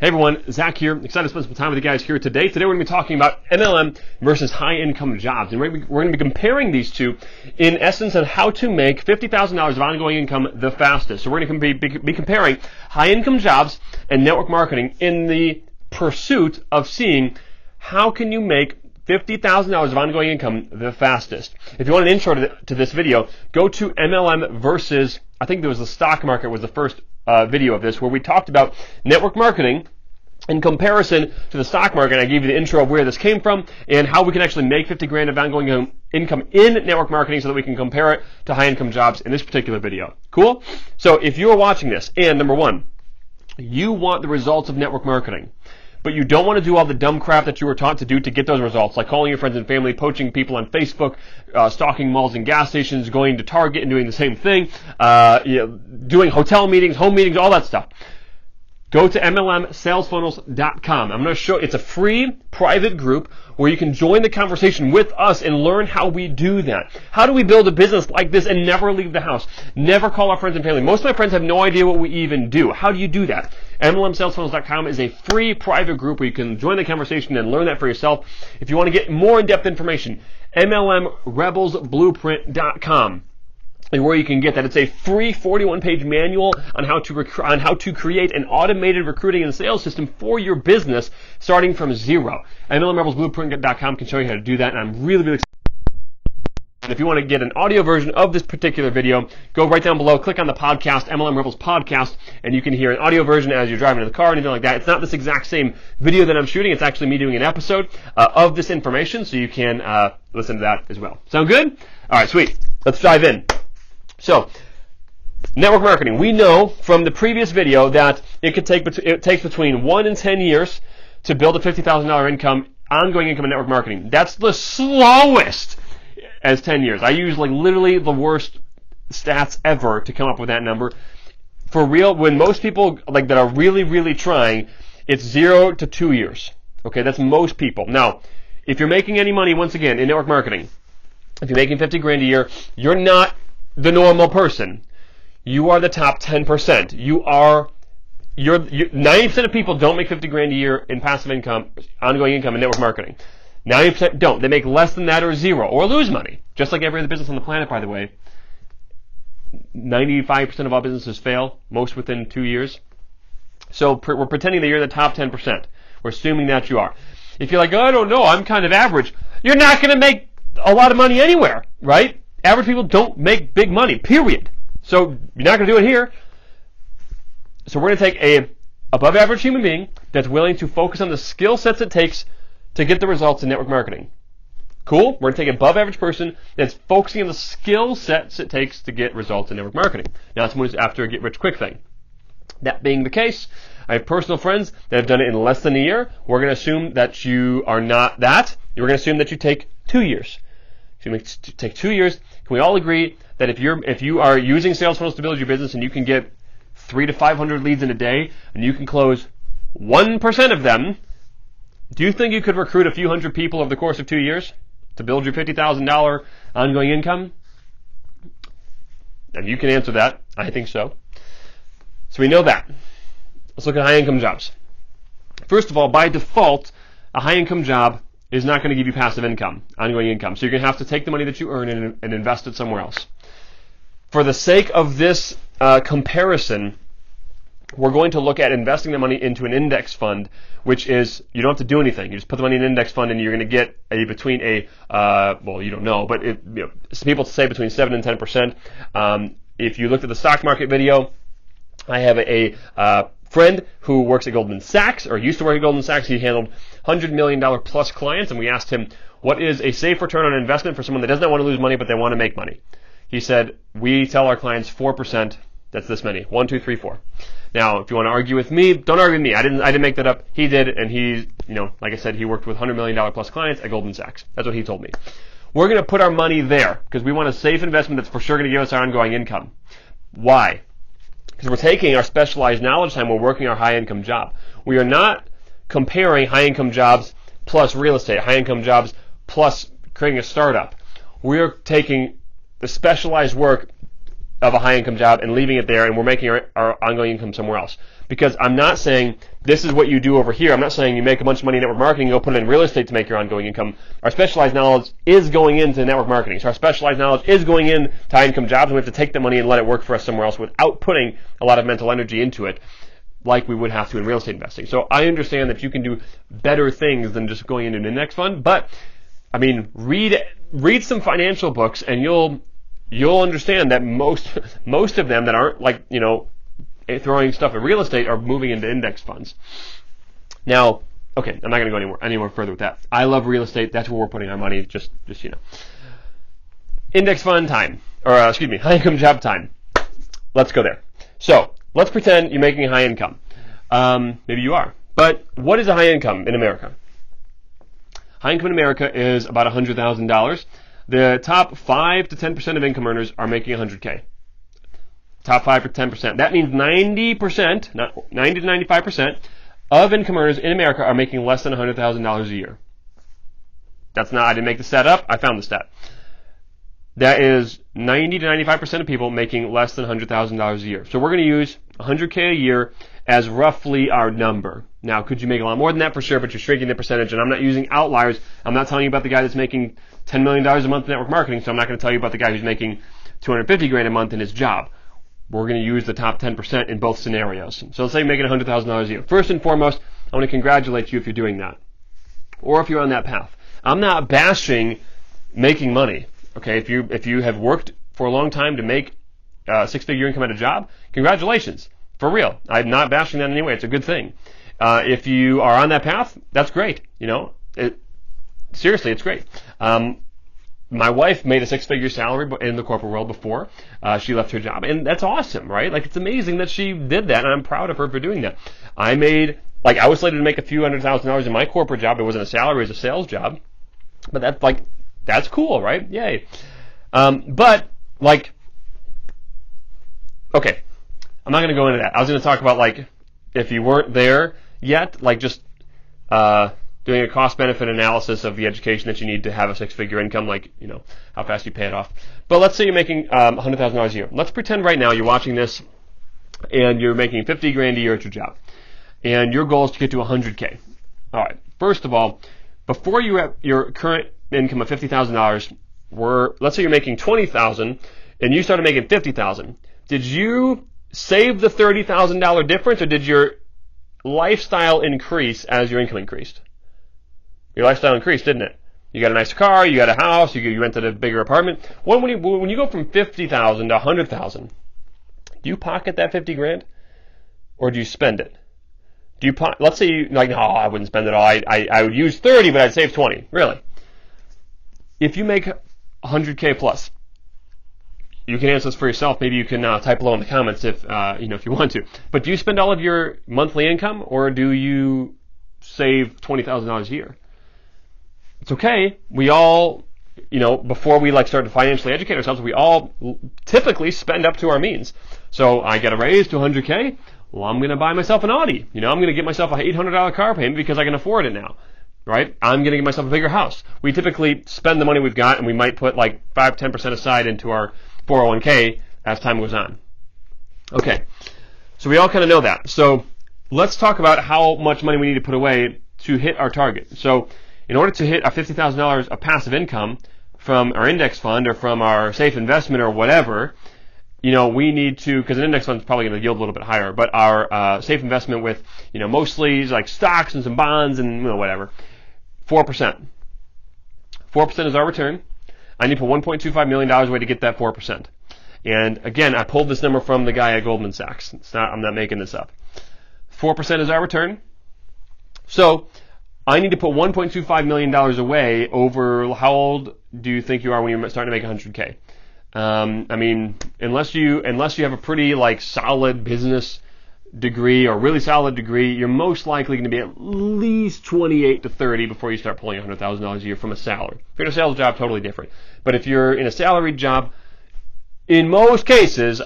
Hey everyone, Zach here. Excited to spend some time with you guys here today. Today we're going to be talking about MLM versus high-income jobs. And we're going to be comparing these two in essence on how to make $50,000 of ongoing income the fastest. So we're going to be comparing high-income jobs and network marketing in the pursuit of seeing how can you make $50,000 of ongoing income the fastest. If you want an intro to this video, go to MLM versus, I think there was the stock market was the first video of this, where we talked about network marketing in comparison to the stock market. I gave you the intro of where this came from and how we can actually make 50 grand of ongoing income in network marketing so that we can compare it to high income jobs in this particular video. Cool? So if you're watching this and number one, you want the results of network marketing, but you don't want to do all the dumb crap that you were taught to do to get those results, like calling your friends and family, poaching people on Facebook, stalking malls and gas stations, going to Target and doing the same thing, doing hotel meetings, home meetings, all that stuff. Go to MLMsalesfunnels.com. I'm going to show, it's a free private group where you can join the conversation with us and learn how we do that. How do we build a business like this and never leave the house? Never call our friends and family. Most of my friends have no idea what we even do. How do you do that? MLMsalesfunnels.com is a free private group where you can join the conversation and learn that for yourself. If you want to get more in-depth information, MLMrebelsblueprint.com. And where you can get that. It's a free 41-page manual on how to create an automated recruiting and sales system for your business starting from zero. MLMrebelsblueprint.com can show you how to do that, and I'm really, really excited. And if you want to get an audio version of this particular video, go right down below, click on the podcast, MLM Rebels Podcast, and you can hear an audio version as you're driving in the car or anything like that. It's not this exact same video that I'm shooting. It's actually me doing an episode of this information, so you can listen to that as well. Sound good? All right, sweet. Let's dive in. So, network marketing. We know from the previous video that it takes between 1 and 10 years to build a $50,000 ongoing income in network marketing. That's the slowest as 10 years. I use literally the worst stats ever to come up with that number. For real, when most people that are really, really trying, it's 0 to 2 years. Okay, that's most people. Now, if you're making any money, once again, in network marketing, if you're making 50 grand a year, you're not the normal person. You are the top 10%. You're 90% of people don't make 50 grand a year in passive income, ongoing income in network marketing. 90% don't. They make less than that or zero or lose money. Just like every other business on the planet, by the way. 95% of all businesses fail, most within 2 years. So we're pretending that you're the top 10%. We're assuming that you are. If you're like, oh, I don't know, I'm kind of average, you're not going to make a lot of money anywhere, right? Average people don't make big money, period. So you're not going to do it here. So we're going to take a above average human being that's willing to focus on the skill sets it takes to get the results in network marketing. Cool? We're going to take an above average person that's focusing on the skill sets it takes to get results in network marketing. Now it's who's after a get rich quick thing. That being the case, I have personal friends that have done it in less than a year. We're going to assume that you are not that. We're going to assume that you take 2 years. So you take 2 years. Can we all agree that if you are using sales funnels to build your business and you can get 300 to 500 leads in a day and you can close 1% of them, do you think you could recruit a few hundred people over the course of 2 years to build your $50,000 ongoing income? And you can answer that. I think so. So we know that. Let's look at high income jobs. First of all, by default, a high income job is not going to give you passive income, ongoing income. So you're going to have to take the money that you earn and invest it somewhere else. For the sake of this comparison, we're going to look at investing the money into an index fund, which is, you don't have to do anything. You just put the money in an index fund and you're going to get well, you don't know, but some people say between 7 and 10%. If you looked at the stock market video, I have a friend who works at Goldman Sachs, or used to work at Goldman Sachs. He handled $100 million plus clients, and we asked him, what is a safe return on investment for someone that does not want to lose money, but they want to make money? He said, we tell our clients 4%. That's this many. 1, 2, 3, 4. Now, if you want to argue with me, don't argue with me. I didn't make that up. He did, and he, like I said, he worked with $100 million plus clients at Goldman Sachs. That's what he told me. We're going to put our money there because we want a safe investment that's for sure going to give us our ongoing income. Why? Because we're taking our specialized knowledge time, we're working our high-income job. We are not comparing high-income jobs plus real estate, high-income jobs plus creating a startup. We're taking the specialized work of a high-income job and leaving it there, and we're making our ongoing income somewhere else. Because I'm not saying this is what you do over here. I'm not saying you make a bunch of money in network marketing and go put it in real estate to make your ongoing income. Our specialized knowledge is going into network marketing. So our specialized knowledge is going into high-income jobs, and we have to take the money and let it work for us somewhere else without putting a lot of mental energy into it, like we would have to in real estate investing. So I understand that you can do better things than just going into an index fund, but I mean, read some financial books, and you'll understand that most of them that aren't like, throwing stuff at real estate are moving into index funds. Now, okay, I'm not going to go any more further with that. I love real estate. That's where we're putting our money. Just index fund time, or high income job time. Let's go there. So let's pretend you're making a high income. Maybe you are, but what is a high income in America? High income in America is about $100,000. The top 5 to 10% of income earners are making $100K. Top 5 to 10%. That means 90%, not 90 to 95% of income earners in America are making less than $100,000 a year. I didn't make the stat up. I found the stat. That is 90 to 95% of people making less than $100,000 a year. So we're going to use $100K a year as roughly our number. Now, could you make a lot more than that? For sure, but you're shrinking the percentage, and I'm not using outliers. I'm not telling you about the guy that's making $10 million a month in network marketing, so I'm not going to tell you about the guy who's making $250,000 a month in his job. We're going to use the top 10% in both scenarios. So let's say you're making $100,000 a year. First and foremost, I want to congratulate you if you're doing that, or if you're on that path. I'm not bashing making money. Okay, if you have worked for a long time to make a six-figure income at a job, congratulations. For real. I'm not bashing that in any way. It's a good thing. If you are on that path, that's great. Seriously, it's great. My wife made a six-figure salary in the corporate world before she left her job, and that's awesome, right? Like, it's amazing that she did that, and I'm proud of her for doing that. I was slated to make a few $100,000 in my corporate job. It wasn't a salary; it was a sales job, but that's cool, right? Yay! Okay, I'm not going to go into that. I was going to talk about if you weren't there yet, doing a cost-benefit analysis of the education that you need to have a six-figure income, how fast you pay it off. But let's say you're making $100,000 a year. Let's pretend right now you're watching this and you're making $50,000 a year at your job, and your goal is to get to $100K. All right. First of all, before you have your current income of $50,000, let's say you're making $20,000 and you started making $50,000. Did you save the $30,000 difference, or did your lifestyle increase as your income increased? Your lifestyle increased, didn't it? You got a nicer car, you got a house, you rented a bigger apartment. When you go from $50,000 to $100,000, do you pocket that $50,000, or do you spend it? Let's say no, I wouldn't spend it all. I would use 30, but I'd save 20. Really? If you make $100K plus, you can answer this for yourself. Maybe you can type below in the comments if you want to. But do you spend all of your monthly income, or do you save $20,000 a year? It's okay. We all, before we start to financially educate ourselves, we all typically spend up to our means. So I get a raise to $100K. Well, I'm going to buy myself an Audi. I'm going to get myself a $800 car payment because I can afford it now. Right? I'm going to get myself a bigger house. We typically spend the money we've got, and we might put 5-10% aside into our 401k as time goes on. Okay. So we all kind of know that. So let's talk about how much money we need to put away to hit our target. So in order to hit our $50,000 of passive income from our index fund or from our safe investment or whatever, we need to, because an index fund is probably going to yield a little bit higher, but our safe investment with, mostly stocks and some bonds and whatever, 4%. 4% is our return. I need to put $1.25 million away to get that 4%. And again, I pulled this number from the guy at Goldman Sachs. I'm not making this up. 4% is our return. So I need to put $1.25 million away over, how old do you think you are when you're starting to make $100K? Unless you have a pretty solid business degree or really solid degree, you're most likely going to be at least 28 to 30 before you start pulling $100,000 a year from a salary. If you're in a sales job, totally different. But if you're in a salaried job, in most cases,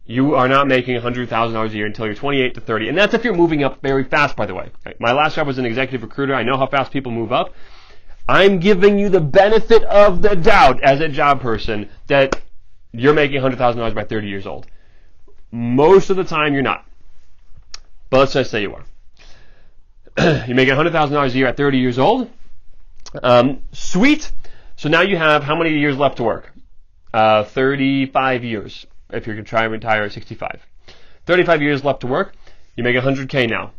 you are not making $100,000 a year until you're 28 to 30. And that's if you're moving up very fast, by the way. My last job was an executive recruiter. I know how fast people move up. I'm giving you the benefit of the doubt as a job person that you're making $100,000 by 30 years old. Most of the time, you're not. But let's just say you are. You're making $100,000 a year at 30 years old. Sweet. So now you have how many years left to work? 35 years, if you're going to try and retire at 65. 35 years left to work. You make $100K now.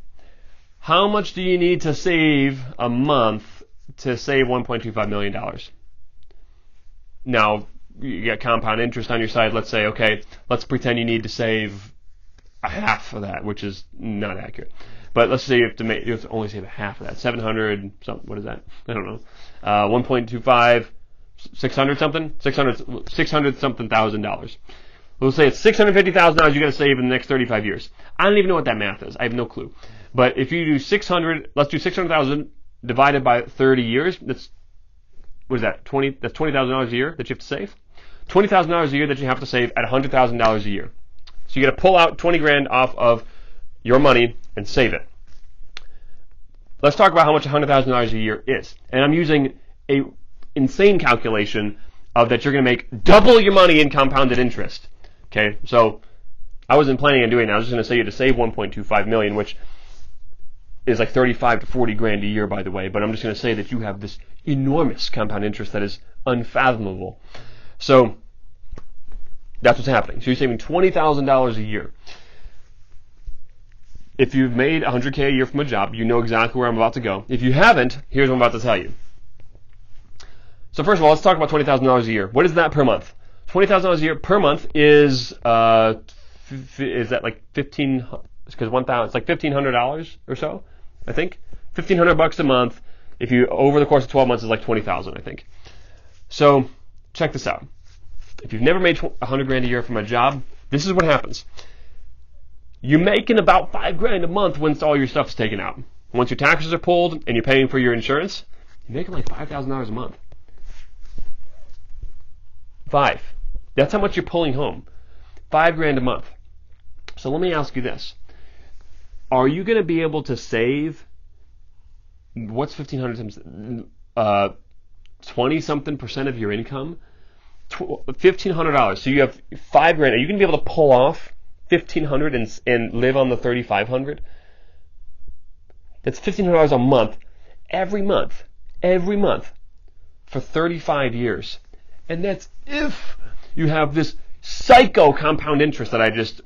How much do you need to save a month to save $1.25 million? Now, you get compound interest on your side. Let's say, okay, let's pretend you need to save a half of that, which is not accurate. But let's say you have to only save a half of that. 700 something. What is that? I don't know. 1.25, 600 something? 600 something $1,000. We'll say it's $650,000 you got to save in the next 35 years. I don't even know what that math is. I have no clue. But if you do 600, let's do 600,000 divided by 30 years. That's, what is that? That's $20,000 a year that you have to save. $20,000 a year that you have to save at $100,000 a year. So you got to pull out 20 grand off of your money and save it. Let's talk about how much $100,000 a year is. And I'm using a insane calculation of that you're going to make double your money in compounded interest. Okay, so I wasn't planning on doing that. I was just going to say you to save 1.25 million, which is like 35 to 40 grand a year, by the way. But I'm just going to say that you have this enormous compound interest that is unfathomable. So that's what's happening. So you're saving $20,000 a year. If you've made $100K a year from a job, you know exactly where I'm about to go. If you haven't, here's what I'm about to tell you. So first of all, let's talk about $20,000 a year. What is that per month? $20,000 a year per month is that like 15? Because 1,000, it's like $1,500 or so, I think. $1,500 a month. If you over the course of 12 months, is like 20,000, I think. So check this out. If you've never made 100 grand a year from a job, this is what happens. You're making about 5 grand a month once all your stuff is taken out. Once your taxes are pulled and you're paying for your insurance, you're making like $5,000 a month. 5. That's how much you're pulling home. 5 grand a month. So let me ask you this. Are you going to be able to save, what's 1,500 times, 20-something% of your income? $1,500. So you have 5 grand. Are you going to be able to pull off $1,500 and live on the $3,500? That's $1,500 a month, every month, for 35 years. And that's if you have this psycho compound interest that I just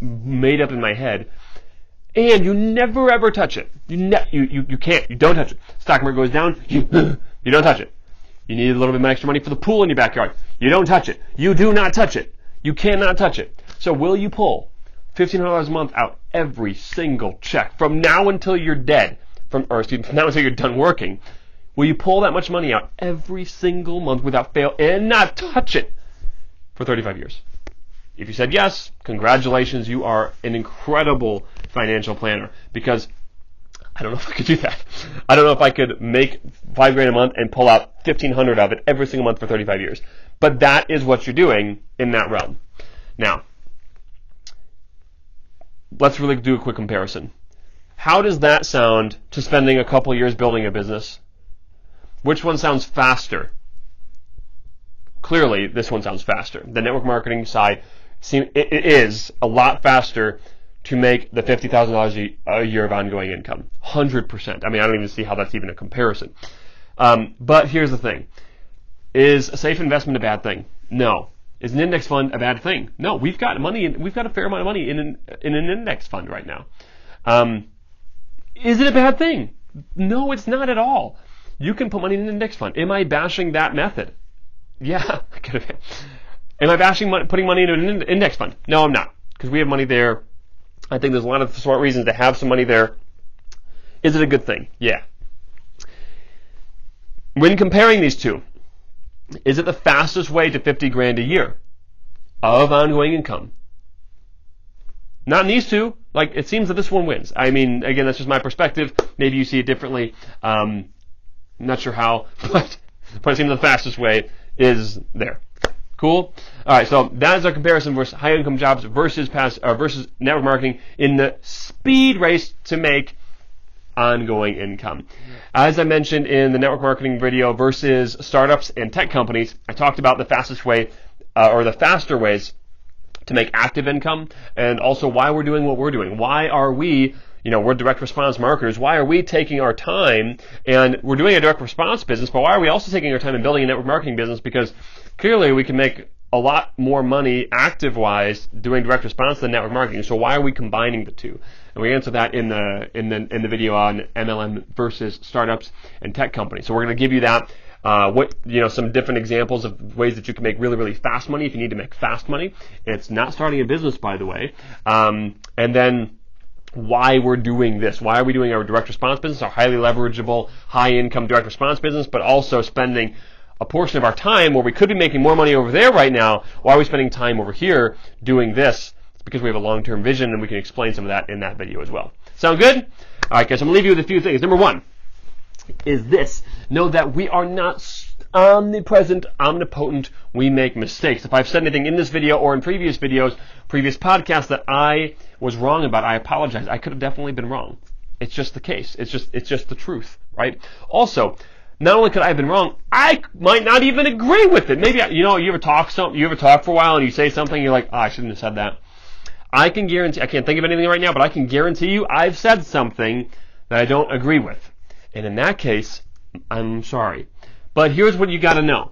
made up in my head, and you never ever touch it. You can't. You don't touch it. Stock market goes down, you don't touch it. You need a little bit of extra money for the pool in your backyard. You don't touch it. You do not touch it. You cannot touch it. So will you pull $1,500 a month out every single check from now until you're dead, from now until you're done working? Will you pull that much money out every single month without fail and not touch it for 35 years? If you said yes, congratulations, you are an incredible financial planner, because I don't know if I could do that. I don't know if I could make 5 grand a month and pull out 1,500 of it every single month for 35 years. But that is what you're doing in that realm. Now, let's really do a quick comparison. How does that sound to spending a couple years building a business? Which one sounds faster? Clearly, this one sounds faster. The network marketing side, it is a lot faster to make the $50,000 a year of ongoing income. 100%. I mean, I don't even see how that's even a comparison. But here's the thing. Is a safe investment a bad thing? No. Is an index fund a bad thing? No. We've got a fair amount of money in an index fund right now. Is it a bad thing? No, it's not at all. You can put money in an index fund. Am I bashing that method? Yeah. Am I bashing putting money into an index fund? No, I'm not. Because we have money there. I think there's a lot of smart reasons to have some money there. Is it a good thing? Yeah. When comparing these two, is it the fastest way to 50 grand a year of ongoing income? Not in these two. Like, it seems that this one wins. I mean, again, that's just my perspective. Maybe you see it differently. I'm not sure how, but it seems the fastest way is there. Cool? All right, so that is our comparison versus high income jobs versus network marketing in the speed race to make ongoing income. As I mentioned in the network marketing video versus startups and tech companies, I talked about the fastest way or the faster ways to make active income, and also why we're doing what we're doing. Why are we, we're direct response marketers. Why are we taking our time, and we're doing a direct response business, but why are we also taking our time and building a network marketing business? Because clearly we can make a lot more money active-wise doing direct response than network marketing. So why are we combining the two? And we answer that in the video on MLM versus startups and tech companies. So we're going to give you that. Some different examples of ways that you can make really, really fast money if you need to make fast money. It's not starting a business, by the way. And then why we're doing this. Why are we doing our direct response business, our highly leverageable, high-income direct response business, but also spending a portion of our time where we could be making more money over there right now? Why are we spending time over here doing this? It's because we have a long-term vision, and we can explain some of that in that video as well. Sound good? All right, guys, I'm going to leave you with a few things. Number one is this. Know that we are not omnipresent, omnipotent. We make mistakes. If I've said anything in this video or in previous videos, previous podcasts that I was wrong about, I apologize. I could have definitely been wrong. It's just the case. It's just the truth, right? Also, not only could I have been wrong, I might not even agree with it. Maybe you ever talk for a while and you say something, you're like, I shouldn't have said that. I can guarantee, I can't think of anything right now, but I can guarantee you I've said something that I don't agree with. And in that case, I'm sorry. But here's what you got to know.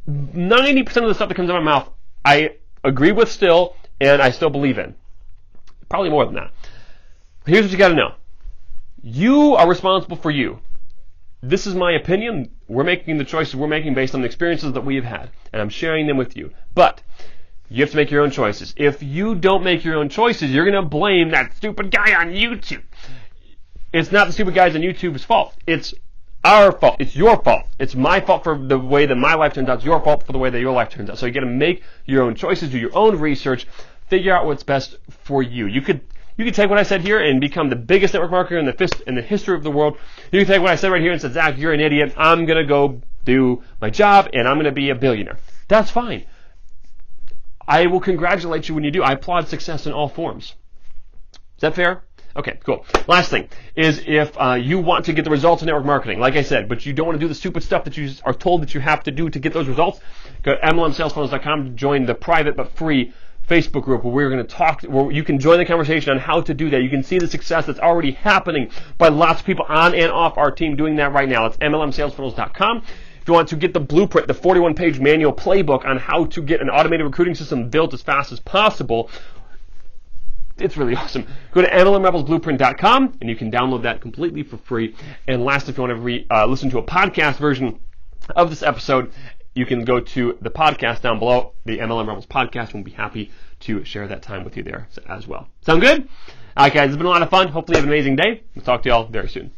90% of the stuff that comes out of my mouth, I agree with still, and I still believe in. Probably more than that. But here's what you got to know. You are responsible for you. This is my opinion. We're making the choices we're making based on the experiences that we've had, and I'm sharing them with you. But you have to make your own choices. If you don't make your own choices, you're going to blame that stupid guy on YouTube. It's not the stupid guys on YouTube's fault. It's our fault. It's your fault. It's my fault for the way that my life turns out. It's your fault for the way that your life turns out. So you got to make your own choices, do your own research, figure out what's best for you. You could take what I said here and become the biggest network marketer in the history of the world. You can take what I said right here and say, Zach, you're an idiot. I'm going to go do my job and I'm going to be a billionaire. That's fine. I will congratulate you when you do. I applaud success in all forms. Is that fair? Okay, cool. Last thing is if you want to get the results in network marketing, like I said, but you don't want to do the stupid stuff that you are told that you have to do to get those results, go to MLMsalesfunnels.com to join the private but free Facebook group where we're going to talk, where you can join the conversation on how to do that. You can see the success that's already happening by lots of people on and off our team doing that right now. It's MLMsalesfunnels.com. If you want to get the blueprint, the 41-page manual playbook on how to get an automated recruiting system built as fast as possible, it's really awesome. Go to MLMRebelsBlueprint.com and you can download that completely for free. And last, if you want to listen to a podcast version of this episode, you can go to the podcast down below, the MLM Rebels podcast, and we'll be happy to share that time with you there as well. Sound good? All right, guys, it's been a lot of fun. Hopefully you have an amazing day. We'll talk to you all very soon.